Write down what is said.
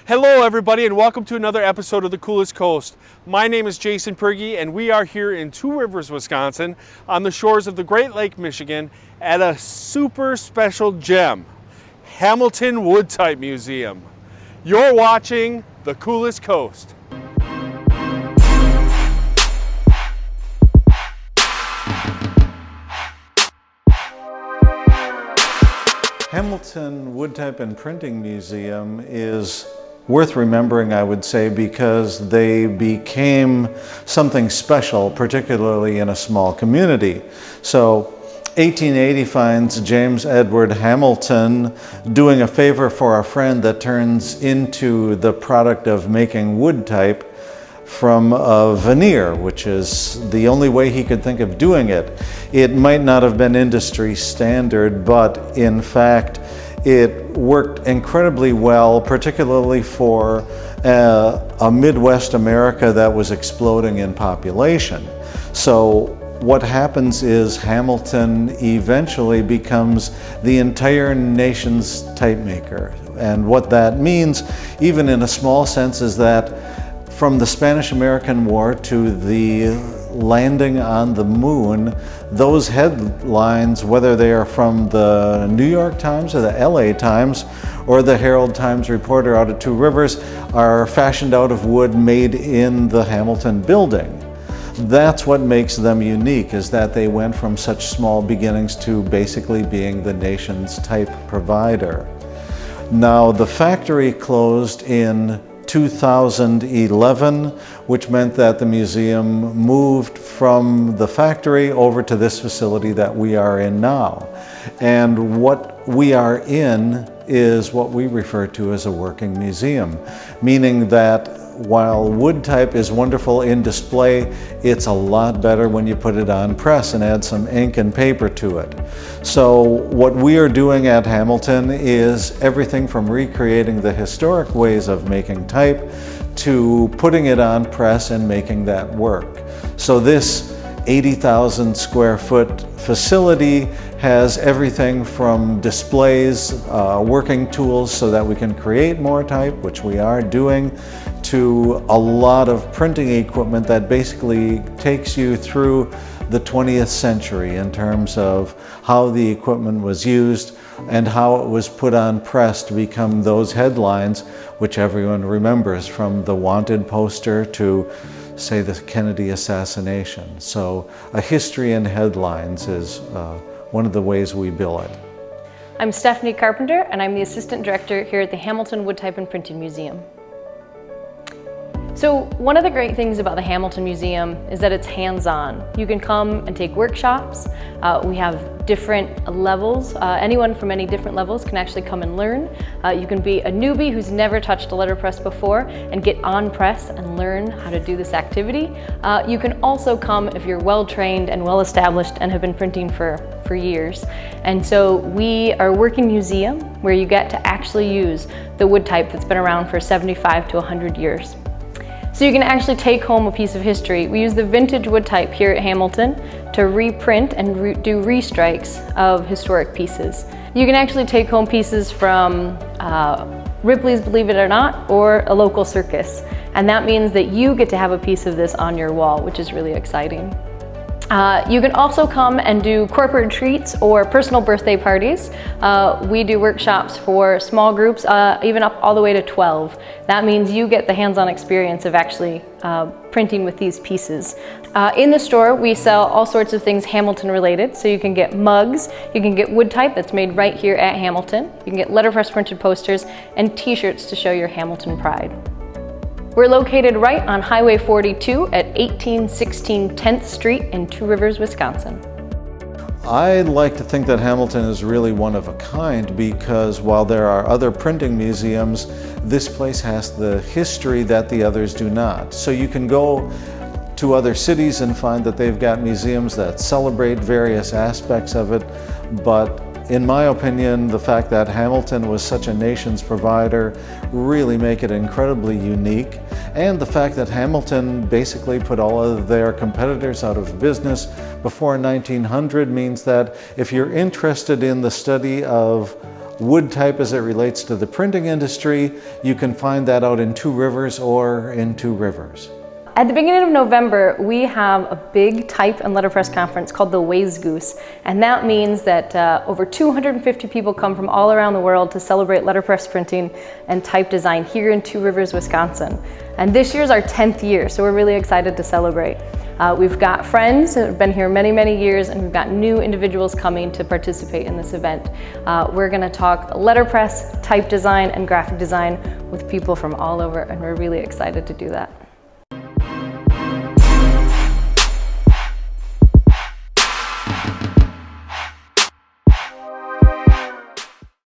Hello everybody and welcome to another episode of The Coolest Coast. My name is Jason Pergy and we are here in Two Rivers, Wisconsin on the shores of the Great Lake, Michigan at a super special gem, Hamilton Wood Type Museum. You're watching The Coolest Coast. Hamilton Wood Type and Printing Museum is worth remembering, I would say, because they became something special, particularly in a small community. So 1880 finds James Edward Hamilton doing a favor for a friend that turns into the product of making wood type from a veneer, which is the only way he could think of doing it. It might not have been industry standard, but in fact, it worked incredibly well, particularly for a Midwest America that was exploding in population. So what happens is Hamilton eventually becomes the entire nation's type maker. And what that means, even in a small sense, is that from the Spanish-American War to the landing on the moon, those headlines, whether they are from the New York Times or the LA Times or the Herald Times reporter out at Two Rivers, are fashioned out of wood made in the Hamilton building. That's what makes them unique, is that they went from such small beginnings to basically being the nation's type provider. Now, the factory closed in 2011, which meant that the museum moved from the factory over to this facility that we are in now. And what we are in is what we refer to as a working museum, meaning that while wood type is wonderful in display, it's a lot better when you put it on press and add some ink and paper to it. So what we are doing at Hamilton is everything from recreating the historic ways of making type to putting it on press and making that work. So this 80,000 square foot facility has everything from displays, working tools so that we can create more type, which we are doing, to a lot of printing equipment that basically takes you through the 20th century in terms of how the equipment was used and how it was put on press to become those headlines which everyone remembers, from the wanted poster to, say, the Kennedy assassination. So a history in headlines is one of the ways we bill it. I'm Stephanie Carpenter, and I'm the Assistant Director here at the Hamilton Wood Type and Printing Museum. So one of the great things about the Hamilton Museum is that it's hands-on. You can come and take workshops. We have different levels. Anyone from any different levels can actually come and learn. You can be a newbie who's never touched a letterpress before and get on press and learn how to do this activity. You can also come if you're well-trained and well-established and have been printing for years. And so we are a working museum where you get to actually use the wood type that's been around for 75 to 100 years. So you can actually take home a piece of history. We use the vintage wood type here at Hamilton to reprint and do restrikes of historic pieces. You can actually take home pieces from Ripley's Believe It or Not or a local circus. And that means that you get to have a piece of this on your wall, which is really exciting. You can also come and do corporate retreats or personal birthday parties. We do workshops for small groups, even up all the way to 12. That means you get the hands-on experience of actually printing with these pieces. In the store, we sell all sorts of things Hamilton related. So you can get mugs, you can get wood type that's made right here at Hamilton. You can get letterpress printed posters and t-shirts to show your Hamilton pride. We're located right on Highway 42 at 1816 10th Street in Two Rivers, Wisconsin. I like to think that Hamilton is really one of a kind, because while there are other printing museums, this place has the history that the others do not. So you can go to other cities and find that they've got museums that celebrate various aspects of it, but in my opinion, the fact that Hamilton was such a nation's provider really make it incredibly unique. And the fact that Hamilton basically put all of their competitors out of business before 1900 means that if you're interested in the study of wood type as it relates to the printing industry, you can find that out in Two Rivers or in Two Rivers. At the beginning of November, we have a big type and letterpress conference called the Goose, and that means that over 250 people come from all around the world to celebrate letterpress printing and type design here in Two Rivers, Wisconsin. And this year's our 10th year, so we're really excited to celebrate. We've got friends that have been here many, many years, and we've got new individuals coming to participate in this event. We're going to talk letterpress, type design, and graphic design with people from all over, and we're really excited to do that.